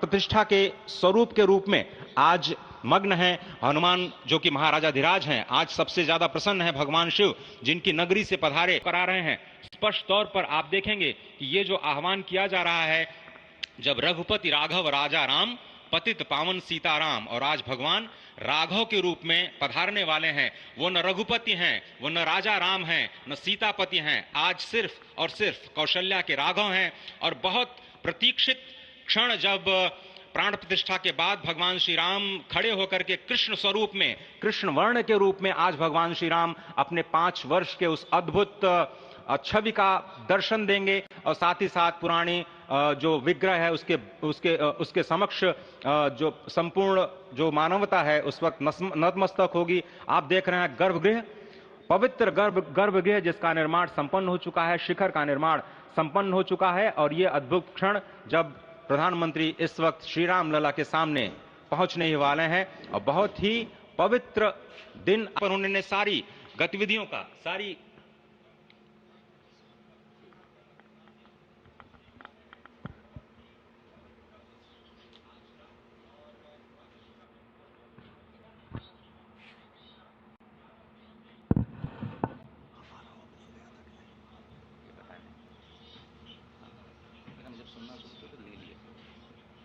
प्रतिष्ठा के स्वरूप के रूप में आज मग्न है। हनुमान जो कि महाराजाधिराज हैं, आज सबसे ज्यादा प्रसन्न है भगवान शिव, जिनकी नगरी से पधारे करा रहे हैं। स्पष्ट तौर पर आप देखेंगे कि ये जो आह्वान किया जा रहा है, जब रघुपति राघव राजा राम, पतित पावन सीताराम, और आज भगवान राघव के रूप में पधारने वाले हैं। वो न रघुपति हैं, वो न राजा राम हैं, न सीतापति हैं, आज सिर्फ और सिर्फ कौशल्या के राघव हैं। और बहुत प्रतीक्षित क्षण, जब प्राण प्रतिष्ठा के बाद भगवान श्री राम खड़े होकर के कृष्ण स्वरूप में, कृष्ण वर्ण के रूप में आज भगवान श्री राम अपने 5 वर्ष के उस अद्भुत छवि का दर्शन देंगे। और साथ ही साथ पुरानी जो विग्रह है उसके समक्ष जो संपूर्ण जो मानवता है उस वक्त नतमस्तक होगी। आप देख रहे हैं गर्भगृह, पवित्र गर्भगृह जिसका निर्माण संपन्न हो चुका है, शिखर का निर्माण संपन्न हो चुका है। और ये अद्भुत क्षण जब प्रधानमंत्री इस वक्त श्री राम लला के सामने पहुंचने ही वाले हैं, और बहुत ही पवित्र दिन पर उन्होंने सारी गतिविधियों का सारी सुनना शुरू तो ले लिए,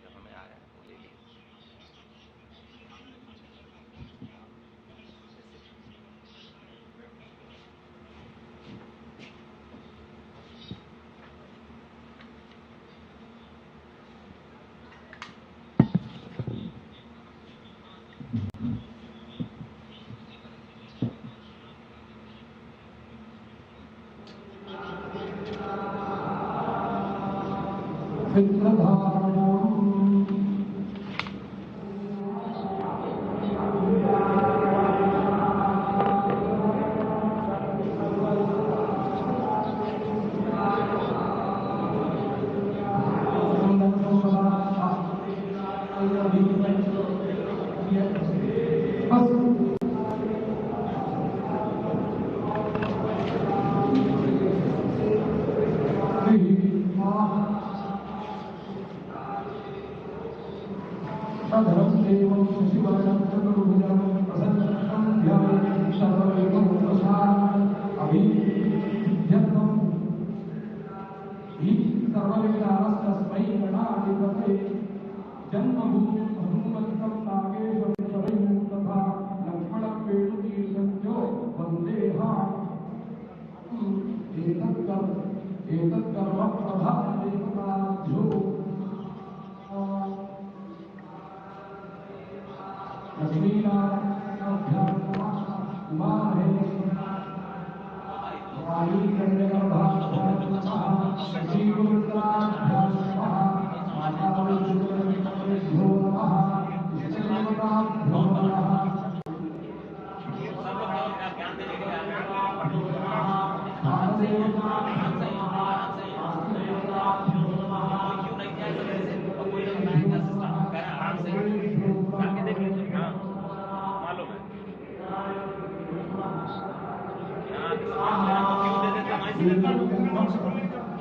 जब हमें आया वो ले लिए।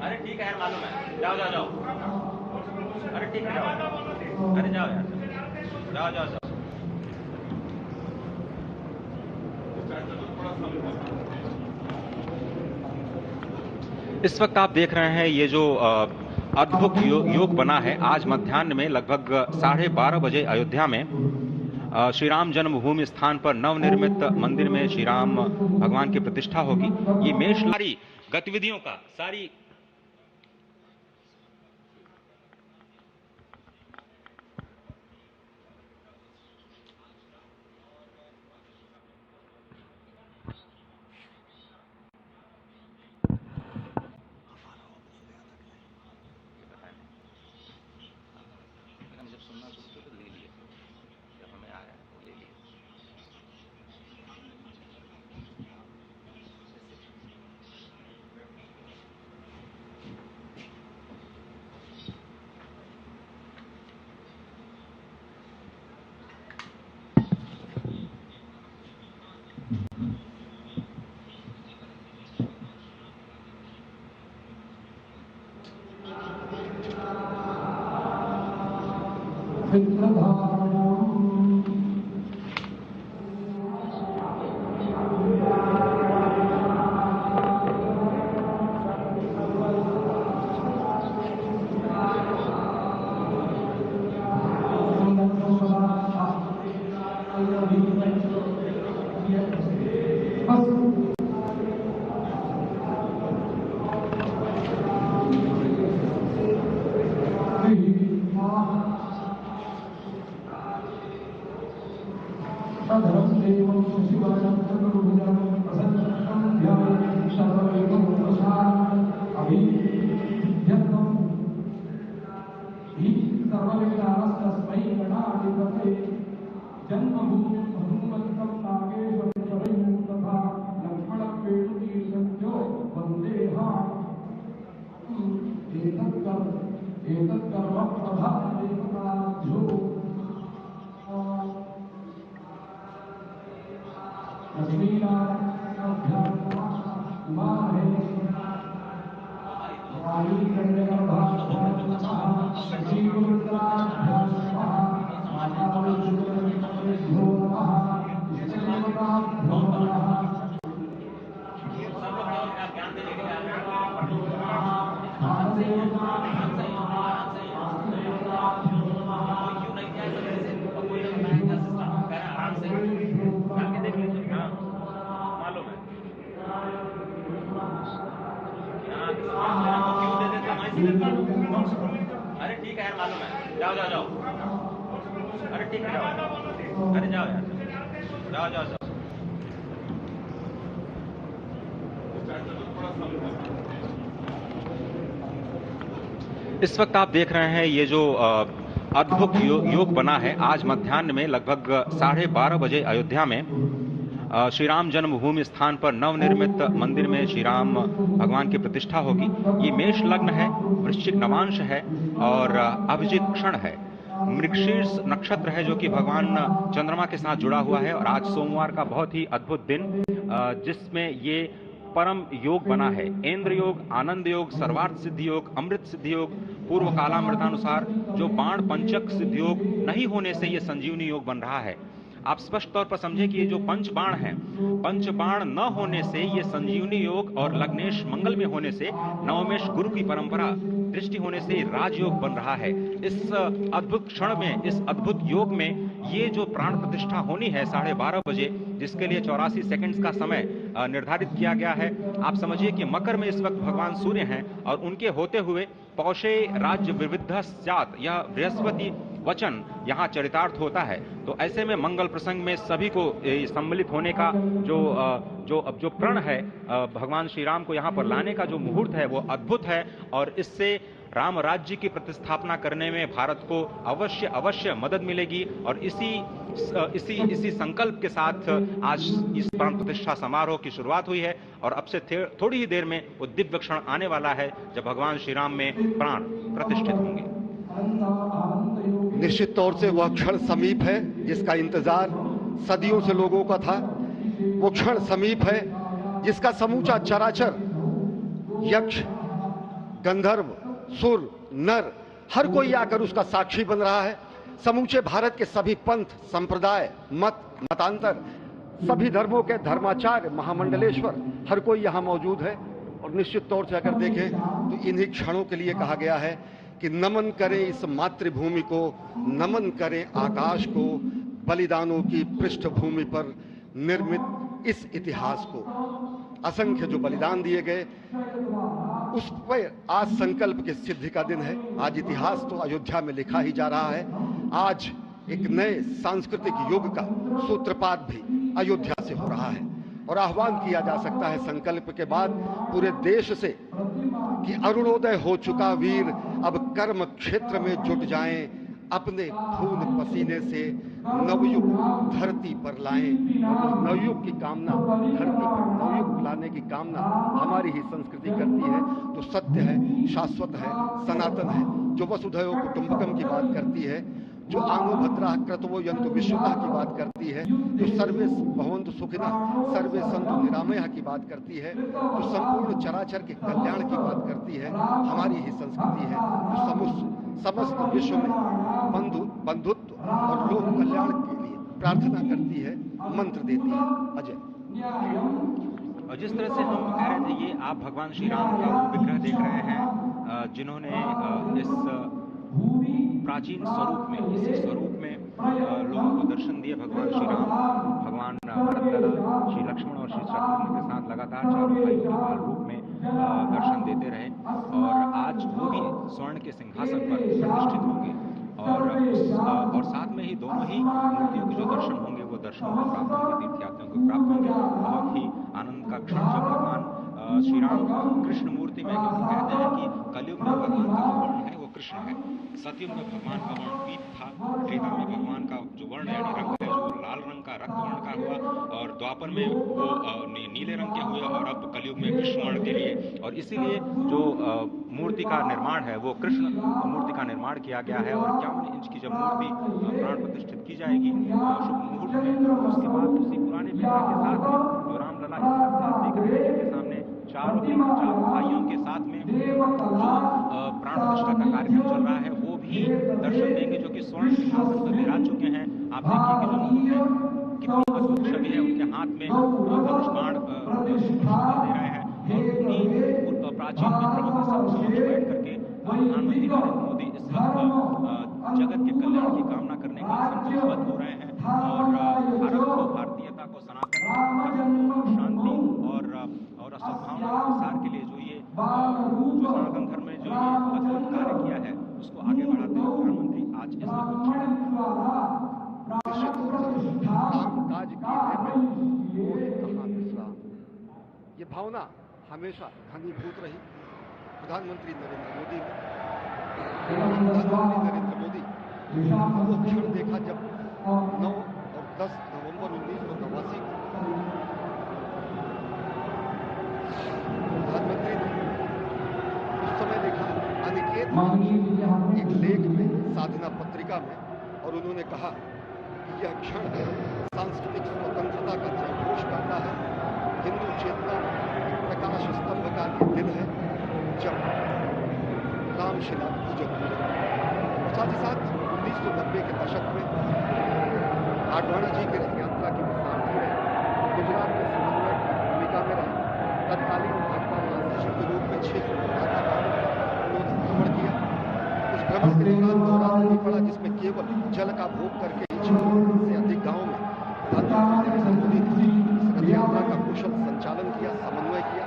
अरे ठीक है यार, मालूम है। जाओ जाओ जाओ। अरे ठीक है, जाओ। अरे जाओ यार, जाओ जाओ जाओ। इस वक्त आप देख रहे हैं ये जो अद्भुत योग बना है। आज मध्याह्न में लगभग 12:30 बजे अयोध्या में श्री राम जन्मभूमि स्थान पर नवनिर्मित मंदिर में श्री राम भगवान की प्रतिष्ठा होगी। ये मेष सारी गतिविधियों का सारी सुनना शुरू तो ले लिए, जब हमें आया वो ले लिए। अरे ठीक है यार, मालूम है। जाओ जाओ जाओ। अरे ठीक है, जाओ। अरे जाओ यार, जाओ जाओ जाओ। इस वक्त आप देख रहे हैं ये जो अद्भुत योग बना है। आज मध्याह्न में लगभग 12:30 बजे अयोध्या में श्री राम जन्मभूमि स्थान पर नवनिर्मित मंदिर में श्री राम भगवान की प्रतिष्ठा होगी। ये मेष लग्न है, वृश्चिक नवांश है और अभिजीत क्षण है। मृगशीर्ष नक्षत्र है जो कि भगवान चंद्रमा के साथ जुड़ा हुआ है। और आज सोमवार का बहुत ही अद्भुत दिन जिसमें ये परम योग बना है। इंद्र योग, आनंद योग, सर्वार्थ सिद्धि योग, अमृत सिद्धि योग, पूर्व कालामृतानुसार जो बाण पंचक सिद्धि योग नहीं होने से ये संजीवनी योग बन रहा है। आप स्पष्ट तौर पर समझे कि ये जो पंच बाण है, पंच बाण न होने से ये संजीवनी योग और लग्नेश मंगल में होने से नवमेश गुरु की परंपरा दृष्टि होने से राजयोग बन रहा है। इस अद्भुत क्षण में, इस अद्भुत योग में ये जो प्राण प्रतिष्ठा होनी है 12:30 बजे, जिसके लिए 84 सेकंड्स का समय निर्धारित किया गया है। आप समझिए कि मकर में इस वक्त भगवान सूर्य हैं और उनके होते हुए पौषे राज्य विविध स्यात्, यह बृहस्पति वचन यहाँ चरितार्थ होता है। तो ऐसे में मंगल प्रसंग में सभी को सम्मिलित होने का जो प्रण है, भगवान श्री राम को यहाँ पर लाने का जो मुहूर्त है वो अद्भुत है। और इससे राम राज्य की प्रतिस्थापना करने में भारत को अवश्य मदद मिलेगी। और इसी संकल्प के साथ आज इस प्राण प्रतिष्ठा समारोह की शुरुआत हुई है। और अब से थोड़ी ही देर में वो दिव्य क्षण आने वाला है जब भगवान श्री राम में प्राण प्रतिष्ठित होंगे। निश्चित तौर से वह क्षण समीप है जिसका इंतजार सदियों से लोगों का था। वो क्षण समीप है जिसका समूचा चराचर, यक्ष, गंधर्व, सुर, नर, हर कोई आकर उसका साक्षी बन रहा है। समूचे भारत के सभी पंथ, संप्रदाय, मतांतर, सभी धर्मों के धर्माचार्य, महामंडलेश्वर, हर कोई यहाँ मौजूद है। और निश्चित तौर से अगर देखें तो इन्हीं क्षणों के लिए कहा गया है कि नमन करें इस मातृभूमि को, नमन करें आकाश को, बलिदानों की पृष्ठभूमि पर निर्मित इस इतिहास को। असंख्य जो बलिदान दिए गए उस पर आज संकल्प की सिद्धि का दिन है। आज इतिहास तो अयोध्या में लिखा ही जा रहा है। आज एक नए सांस्कृतिक युग का सूत्रपात भी अयोध्या से हो रहा है। और आह्वान किया जा सकता है संकल्प के बाद पूरे देश से कि अरुणोदय हो चुका वीर, अब कर्म क्षेत्र में जुट जाएं, अपने खून पसीने से नवयुग धरती पर लाएं। और नवयुग की कामना, धरती पर नवयुग लाने की कामना हमारी ही संस्कृति करती है। जो सत्य है, शाश्वत है, सनातन है, जो वसुधैव कुटुंबकम की बात करती है, जो आंगो भद्रा क्रतवो यंतु विश्वतः की बात करती है, जो सर्वे भवन्तु सुखिनः सर्वे सन्तु निरामयः की बात करती है, जो संपूर्ण चराचर के कल्याण की बात करती है, हमारी ही संस्कृति है। जो समस्त विश्व में बंधुत्व और लोक कल्याण के लिए प्रार्थना करती है, मंत्र देती है। अजय। और जिस तरह से हम कह रहे थे, ये आप भगवान श्री राम का वो विग्रह देख रहे हैं जिन्होंने इस प्राचीन स्वरूप में, इसी स्वरूप में लोगों को दर्शन दिए। भगवान श्री राम, भगवान भरतलाल, श्री लक्ष्मण और श्री शत्रुघ्न के साथ लगातार चारों भाइयों के बाल रूप में दर्शन देते रहे और आज वो भी स्वर्ण के सिंहासन पर प्रतिष्ठित होंगे और साथ में ही दोनों ही मूर्तियों के जो दर्शन होंगे वो दर्शन को प्राप्त होंगे, तीर्थयात्रियों को प्राप्त होंगे। बहुत ही आनंद का क्षण जब भगवान श्री राम कृष्ण मूर्ति में, क्योंकि कहते हैं कि कलयुग में भगवान का जो वर्ण है वो कृष्ण है, सतयुग में भगवान का वर्ण पीत था, त्रेता में भगवान का जो वर्ण यानी रंग है जो लाल रंग का रक्त वर्ण का हुआ और द्वापर में वो नीले रंग के हुए और अब कलयुग में कृष्ण वर्ण के लिए। और इसीलिए जो मूर्ति का निर्माण है वो कृष्ण मूर्ति का निर्माण किया गया है और 51 इंच की जब मूर्ति प्राण प्रतिष्ठित की जाएगी शुभ मुहूर्त में, उसके बाद उसी पुराने विग्रह के साथ में जो रामलला इस साथ देख रहे हैं, जिनके सामने चारों भाइयों के साथ में जो प्राण प्रतिष्ठा का कार्यक्रम चल रहा है वो भी दर्शन देंगे, जो कि स्वर्ण सिंहासन पर विराज चुके हैं। आप देखिए कि जो मुकुट कितनी अद्भुत छवि है, उनके हाथ में धनुष बाण दे रहे हैं और उन्हीं प्राचीन विग्रहों के समक्ष बैठ करके प्रधानमंत्री नरेंद्र मोदी इस वक्त जगत के कल्याण की कामना करने के लिए संकल्पबद्ध हो रहे हैं और भारत को, भारतीयता को, सनातन धर्म को शांति और सद्भावना के प्रसार के लिए जो सनातन धर्म में जो ये अद्भुत कार्य किया है उसको आगे बढ़ाते हुए प्रधानमंत्री आज इस ये भावना हमेशा घनीभूत रही प्रधानमंत्री नरेंद्र मोदी वो क्षण देखा जब 9 और 10 नवंबर 1989 को प्रधानमंत्री ने उस समय देखा अनिकेत एक लेख में, साधना पत्रिका में, और उन्होंने कहा कि यह क्षण सांस्कृतिक स्वतंत्रता का जयघोष करता है, हिंदू चेतना में प्रकाश स्तंभ का दिन है जब रामशिला पूजन हुए। साथ ही साथ 1990 के दशक में आडवाणी जी की रथ यात्रा के सारथी रहे, गुजरात में समन्वयक की भूमिका में रहे, तत्कालीन भाजपा महासचिव के रूप में 6 उन्होंने भ्रमण किया। उस भ्रमण के दौरान नवरात्र भी पड़ा जिसमें केवल जल का भोग करके 6 से अधिक गाँव में प्रधानमंत्री नरेंद्र मोदी ने इस रथ यात्रा का कुशल संचालन किया, समन्वय किया।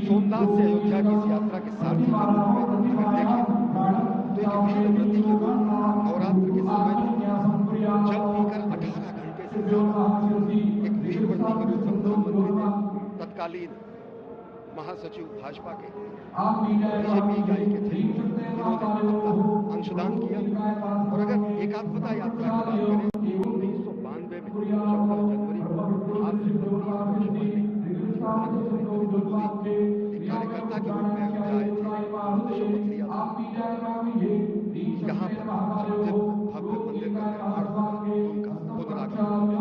सोमनाथ से अयोध्या की इस यात्रा के सारथी के रूप में अगर देखें तो एक वीर व्रती के रूप में नवरात्र के समय में जल पीकर 18 घंटे से एक वीर व्रती के रूप में प्रधानमंत्री ने तत्कालीन महासचिव भाजपा के बीजेपी इकाई के थे, इन्होंने अपना अंशदान किया। और अगर एकात्मता यात्रा की बात करें 1992 में 14 जनवरी को आज से 32 वर्ष पहले प्रधानमंत्री एक कार्यकर्ता के रूप में आए थे, शपथ लिया था यहाँ पर भव्य मंदिर का निर्माण होगा, उनका पुनरागमन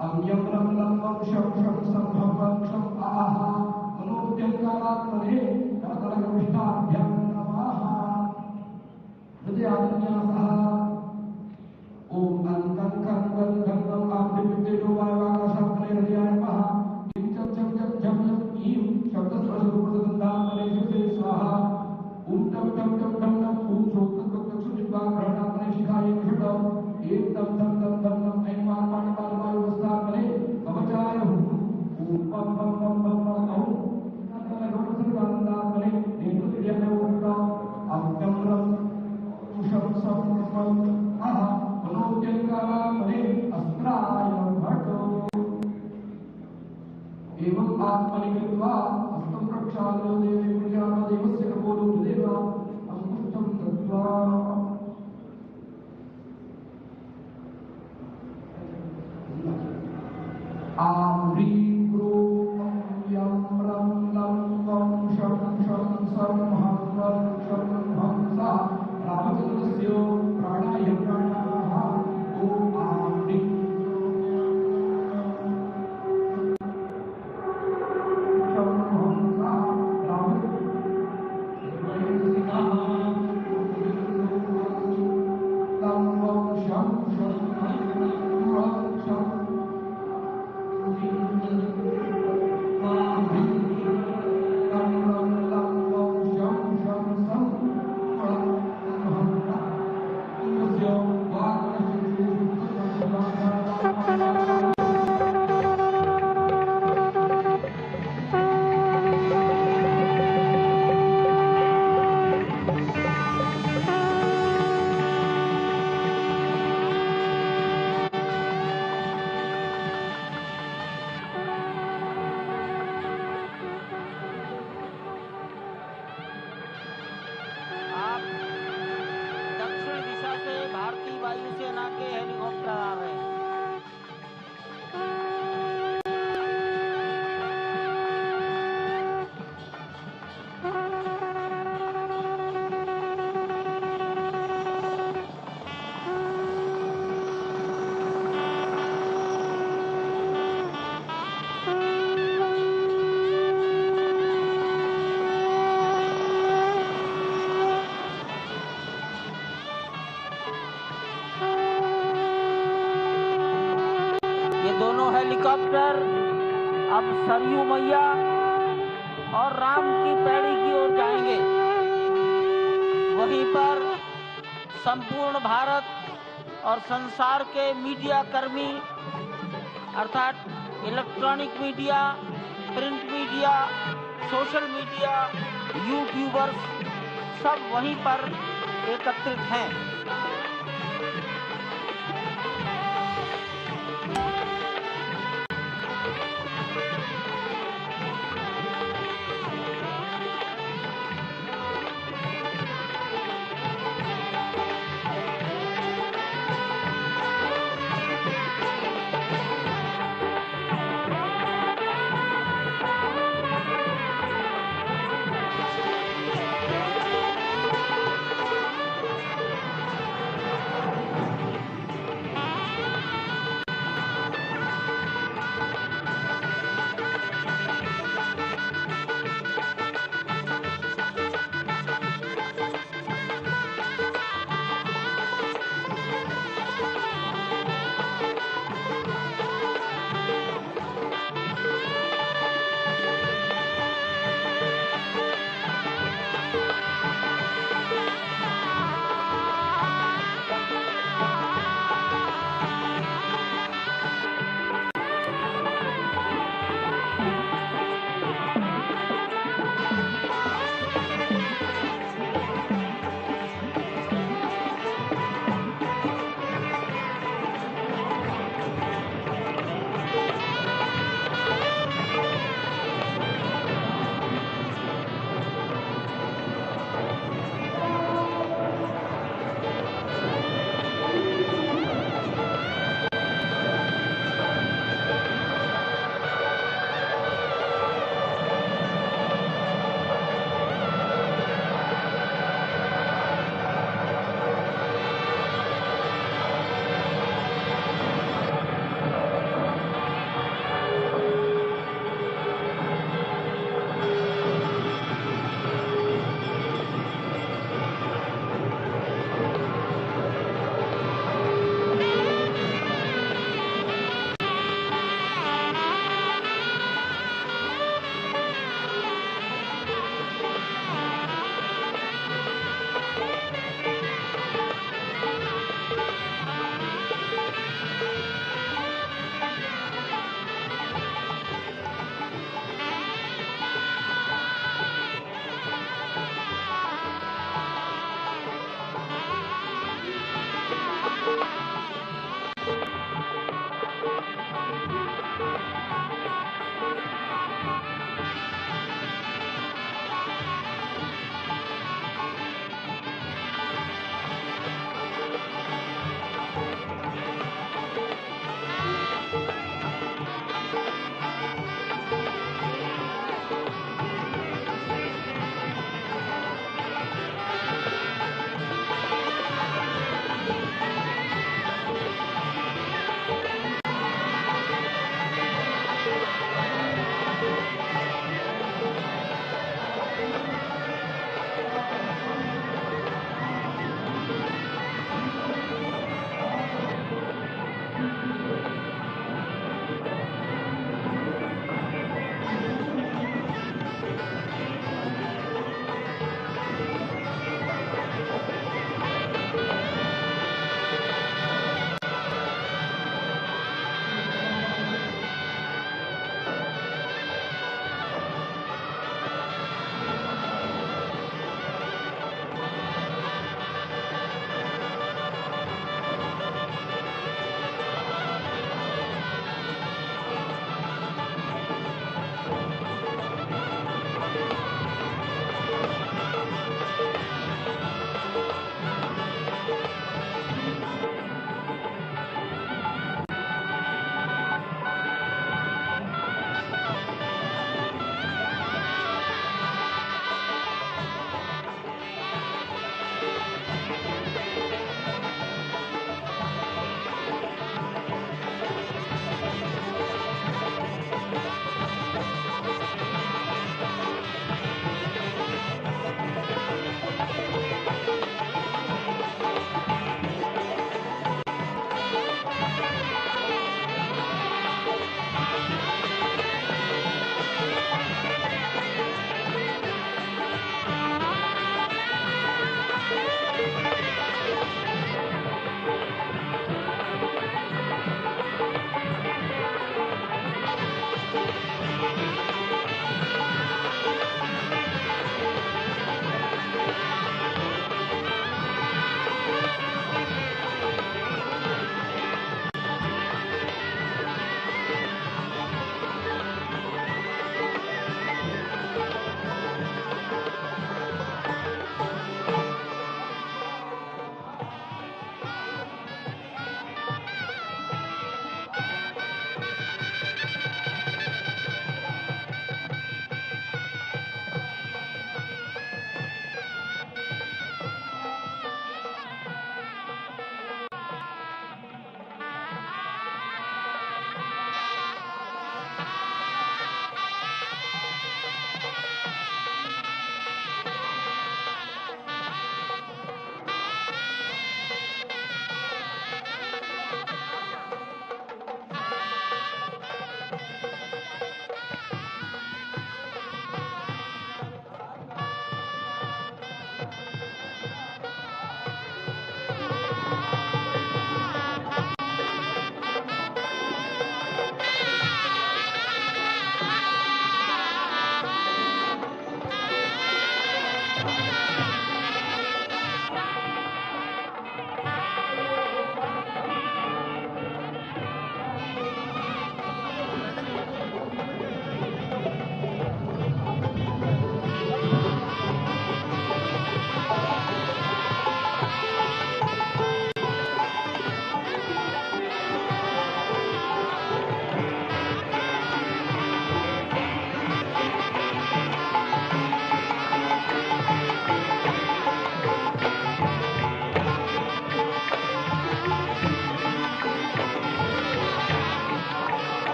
और यम एवं आत्मनिकृत्वा हस्तं प्रक्षाल्य देवी प्रजापति देवस्य कपोलो देवा अंकुष्टं दत्त्वा आम्री ग्रो यं रं लं वं शं सं हं वं शं हंसा रामचन्द्रस्य प्राणाय प्राणाः ॐ आम्री वायुसेना के हेलीकॉप्टर आ रहे हैं। हेलीकॉप्टर अब सरयू मैया और राम की पैड़ी की ओर जाएंगे। वहीं पर संपूर्ण भारत और संसार के मीडिया कर्मी अर्थात electronic media, print media, social media, YouTubers सब वहीं पर एकत्रित हैं।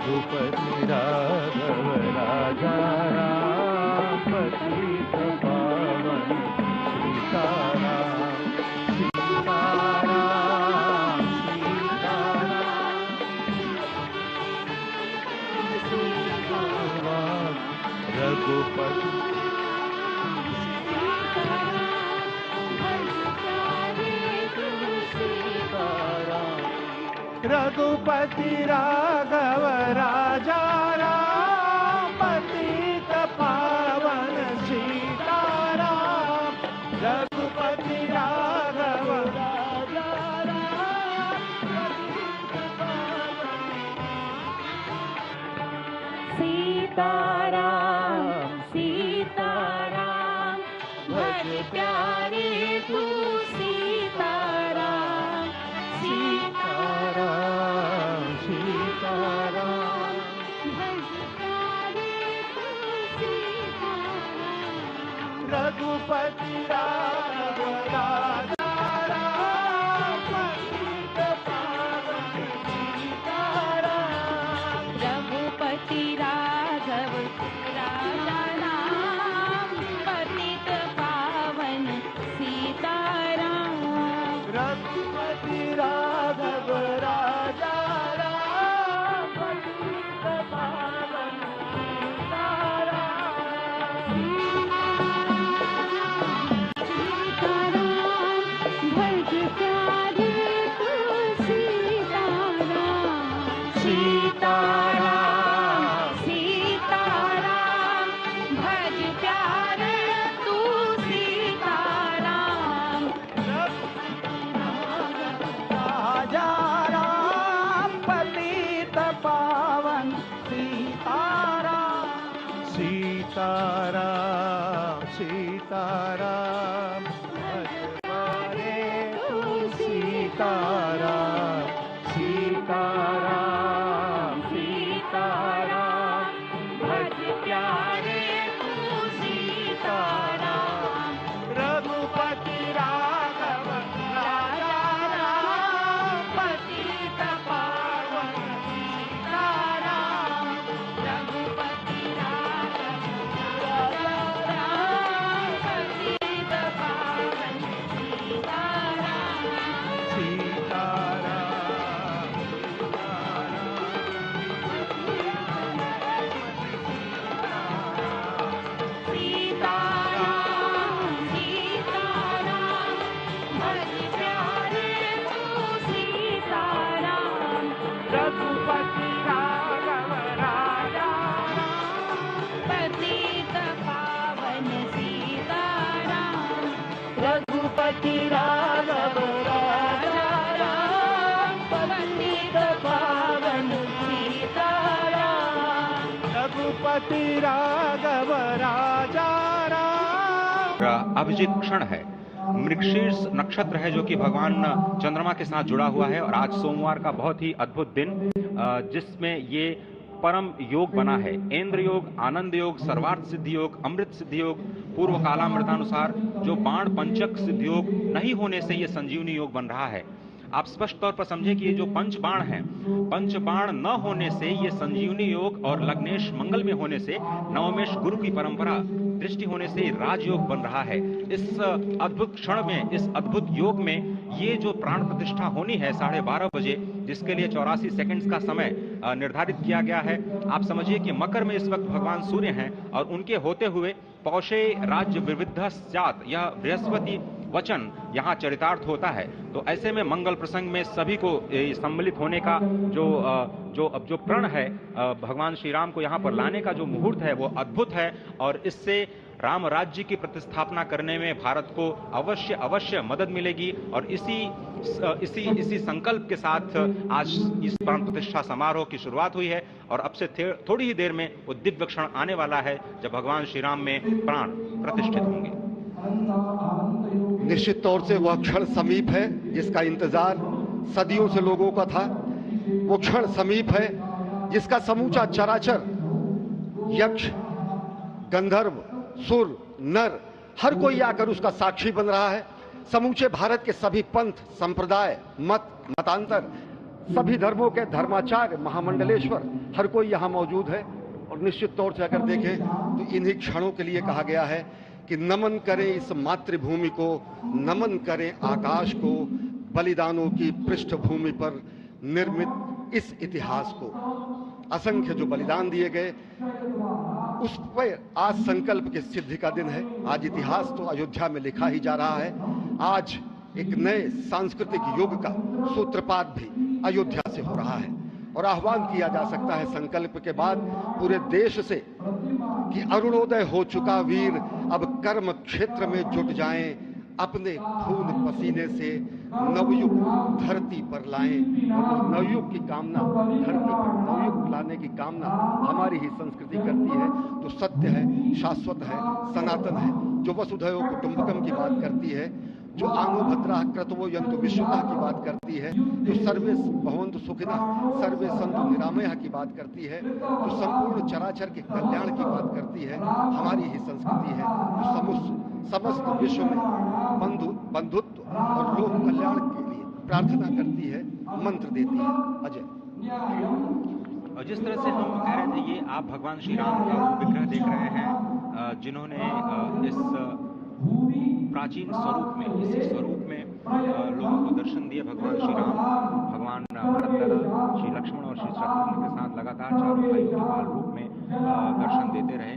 रघुपति राघव राजा राम पतित पावन सीताराम सीताराम सीताराम रघुपति रघुपति राघव राजा राम पतित पावन सीताराम रघुपति राघव राजा राम पतित पावन सीताराम सीताराम भज प्यारे तू सीताराम सीताराम सीताराम भज प्यारे तू सीताराम रघुपति राघव राजा राम पतित पावन सीताराम रघुपति राघव राजा राम पतित पावन सीताराम रघुपति राघव राजा राम पतित पावन सीताराम सीताराम भज प्यारे तू सीताराम राजा राम पतित पावन सीताराम सीताराम सीताराम भज प्यारे तू सीताराम सीताराम सीताराम भज प्यारे तू सीताराम रघुपति राघव राजा राम पतित पावन सीताराम रघुपति राघव राजा राम पतित पावन सीताराम सीताराम सीताराम सीताराम भज प्यारे तू सीताराम रघुपति राघव राजा पतित पावन सीताराम रघुपति राघव राजा राम पतित पावन सीताराम रघुपति राघव राजा राम अभिजीत क्षण है। मृगशीर्ष नक्षत्र है जो कि भगवान चंद्रमा के साथ जुड़ा हुआ है और आज सोमवार का बहुत ही अद्भुत दिन जिसमें ये परम योग बना है। इंद्र योग, आनंद योग, सर्वार्थ सिद्धि योग, अमृत सिद्धि योग, पूर्व कालामृतानुसार जो बाण पंचक सिद्धि योग नहीं होने से ये संजीवनी योग बन रहा है। आप स्पष्ट तौर पर समझे कि ये जो पंच बाण है, पंच बाण न होने से ये संजीवनी योग और लग्नेश मंगल में होने से नवमेश गुरु की परंपरा दृष्टि होने से राजयोग बन रहा है। इस अद्भुत क्षण में, इस अद्भुत योग में ये जो प्राण प्रतिष्ठा होनी है 12:30 बजे, जिसके लिए 84 सेकंड्स का समय निर्धारित किया गया है। आप समझिए कि मकर में इस वक्त भगवान सूर्य हैं और उनके होते हुए पौषे राज्य विविध स्यात्, यह बृहस्पति वचन यहाँ चरितार्थ होता है। तो ऐसे में मंगल प्रसंग में सभी को सम्मिलित होने का जो प्रण है, भगवान श्री राम को यहाँ पर लाने का जो मुहूर्त है वो अद्भुत है और इससे राम राज्य की प्रतिस्थापना करने में भारत को अवश्य मदद मिलेगी। और इसी संकल्प के साथ आज इस प्राण प्रतिष्ठा समारोह की शुरुआत हुई है और अब से थोड़ी ही देर में वो दिव्य क्षण आने वाला है जब भगवान श्री राम में प्राण प्रतिष्ठित होंगे। निश्चित तौर से वह क्षण समीप है जिसका इंतजार सदियों से लोगों का था। वो क्षण समीप है जिसका समूचा चराचर, यक्ष, गंधर्व, सुर, नर, हर कोई आकर उसका साक्षी बन रहा है। समूचे भारत के सभी पंथ, संप्रदाय, मतांतर सभी धर्मों के धर्माचार्य, महामंडलेश्वर, हर कोई यहाँ मौजूद है। और निश्चित तौर से अगर देखें तो इन्हीं क्षणों के लिए कहा गया है कि नमन करें इस मातृभूमि को, नमन करें आकाश को, बलिदानों की पृष्ठभूमि पर निर्मित इस इतिहास को। असंख्य जो बलिदान दिए गए, उस पर आज संकल्प की सिद्धि का दिन है। आज इतिहास तो अयोध्या में लिखा ही जा रहा है। आज एक नए सांस्कृतिक युग का सूत्रपात भी अयोध्या से हो रहा है। और आह्वान किया जा सकता है संकल्प के बाद पूरे देश से कि अरुणोदय हो चुका वीर, अब कर्म क्षेत्र में जुट जाएं, अपने खून पसीने से नवयुग धरती पर लाएं। और उस नवयुग की कामना, धरती पर नवयुग लाने की कामना हमारी ही संस्कृति करती है, जो सत्य है, शाश्वत है, सनातन है, जो वसुधैव कुटुंबकम की बात करती है, जो आंगो भद्रा क्रतवो यंतु विश्वता की बात करती है, जो सर्वे भवन्तु सुखिनः सर्वे सन्तु निरामयः की बात करती है, जो संपूर्ण चराचर के कल्याण की बात करती है, हमारी ही संस्कृति है, जो समस्त विश्व में बंधुत्व और लोक कल्याण के लिए प्रार्थना करती है, मंत्र देती है। अजय, और जिस तरह से हम कह रहे थे, ये आप भगवान श्री राम का विग्रह देख रहे हैं, जिन्होंने इस प्राचीन स्वरूप में, इसी स्वरूप में लोगों को दर्शन दिए। भगवान श्री राम, भगवान भरतलला, श्री लक्ष्मण और श्री शत्रुघ्न के साथ लगातार चारों भाइयों के बाल रूप में दर्शन देते रहे।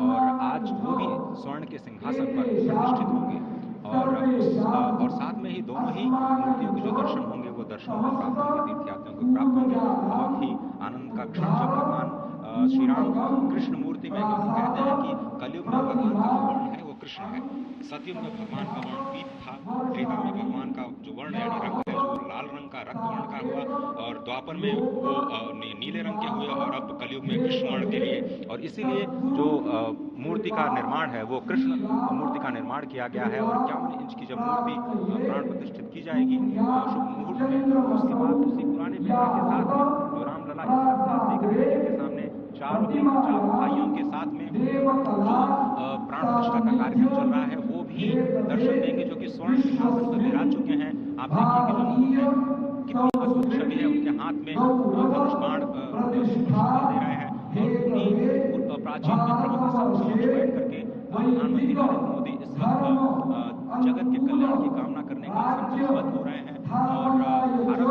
और आज वो भी स्वर्ण के सिंहासन पर प्रतिष्ठित होंगे। और साथ में ही दोनों ही मूर्तियों के जो दर्शन होंगे, वो दर्शनों को प्राप्त होंगे, तीर्थयात्रियों को प्राप्त होंगे। बहुत ही आनंद का क्षण जब भगवान श्री राम कृष्ण मूर्ति में, क्योंकि कहते हैं कि कलयुग में भगवान का जो वर्ण है वो कृष्ण है। सतयुग में भगवान का वर्ण पीत था, त्रेता में भगवान का जो वर्ण यानी रंग है, जो लाल रंग का रक्त वर्ण का हुआ, और द्वापर में वो नीले रंग के हुए, और अब कलयुग में कृष्ण वर्ण के लिए। और इसीलिए जो मूर्ति का निर्माण है वो कृष्ण मूर्ति का निर्माण किया गया है। और 51 इंच की जब मूर्ति प्राण प्रतिष्ठित की जाएगी शुभ मुहूर्त में, उसके बाद उसी पुराने विग्रह के साथ में जो रामलला इस वक्त आप देख रहे हैं, जिनके सामने चारों भाइयों के साथ में जो प्राण प्रतिष्ठा का कार्यक्रम चल रहा है, वो भी दर्शन देंगे, जो कि स्वर्ण सिंहासन पर विराज चुके हैं। आप देखिए कि जो मुकुट है, कितनी अद्भुत छवि है। उनके हाथ में धनुष बाण दे रहे हैं, और उन्हीं प्राचीन विग्रहों के समक्ष बैठ करके प्रधानमंत्री नरेंद्र मोदी इस वक्त जगत के कल्याण की कामना करने के लिए संकल्पबद्ध हो रहे हैं। और भारत